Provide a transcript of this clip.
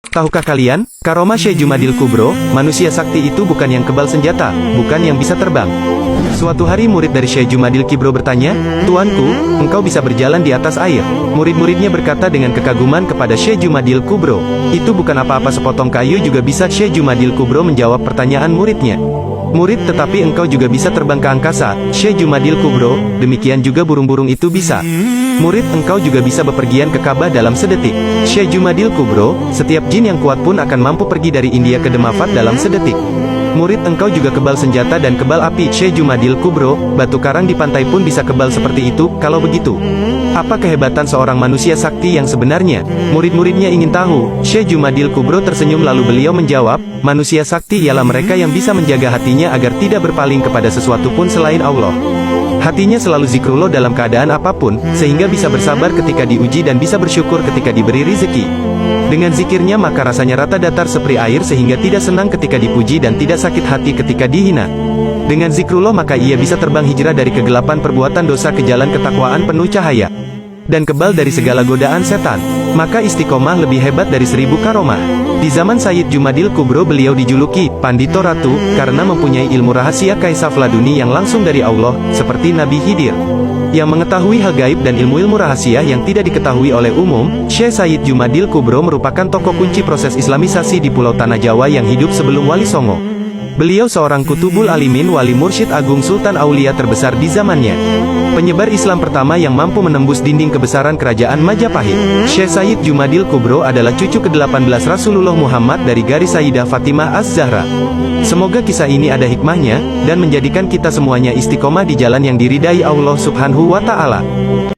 Tahukah kalian, karomah Syekh Jumadil Kubro, manusia sakti itu bukan yang kebal senjata, bukan yang bisa terbang. Suatu hari murid dari Syekh Jumadil Kubro bertanya, "Tuanku, engkau bisa berjalan di atas air." Murid-muridnya berkata dengan kekaguman kepada Syekh Jumadil Kubro, "Itu bukan apa-apa, sepotong kayu juga bisa." Syekh Jumadil Kubro menjawab pertanyaan muridnya. "Murid, tetapi engkau juga bisa terbang ke angkasa." Syekh Jumadil Kubro, "Demikian juga burung-burung itu bisa." "Murid, engkau juga bisa bepergian ke Ka'bah dalam sedetik." Syekh Jumadil Kubro, "Setiap jin yang kuat pun akan mampu pergi dari India ke Demafat dalam sedetik." "Murid, engkau juga kebal senjata dan kebal api." Syekh Jumadil Kubro, "Batu karang di pantai pun bisa kebal seperti itu. Kalau begitu, apa kehebatan seorang manusia sakti yang sebenarnya?" Murid-muridnya ingin tahu. Syekh Jumadil Kubro tersenyum lalu beliau menjawab, "Manusia sakti ialah mereka yang bisa menjaga hatinya agar tidak berpaling kepada sesuatu pun selain Allah. Hatinya selalu zikrullah dalam keadaan apapun, sehingga bisa bersabar ketika diuji dan bisa bersyukur ketika diberi rizki. Dengan zikirnya maka rasanya rata datar seperti air sehingga tidak senang ketika dipuji dan tidak sakit hati ketika dihina. Dengan zikrullah maka ia bisa terbang hijrah dari kegelapan perbuatan dosa ke jalan ketakwaan penuh cahaya. Dan kebal dari segala godaan setan. Maka istiqomah lebih hebat dari 1000 karomah. Di zaman Sayyid Jumadil Kubro beliau dijuluki Pandito Ratu, karena mempunyai ilmu rahasia kaisaf laduni yang langsung dari Allah, seperti Nabi Khidir, yang mengetahui hal gaib dan ilmu-ilmu rahasia yang tidak diketahui oleh umum. Syekh Sayyid Jumadil Kubro merupakan tokoh kunci proses islamisasi di Pulau Tanah Jawa yang hidup sebelum Wali Songo. Beliau seorang kutubul alimin, wali mursyid agung, sultan aulia terbesar di zamannya. Penyebar Islam pertama yang mampu menembus dinding kebesaran kerajaan Majapahit. Syekh Sayyid Jumadil Kubro adalah cucu ke-18 Rasulullah Muhammad dari garis Sayyidah Fatimah Az-Zahra. Semoga kisah ini ada hikmahnya, dan menjadikan kita semuanya istiqomah di jalan yang diridai Allah Subhanahu wa Ta'ala.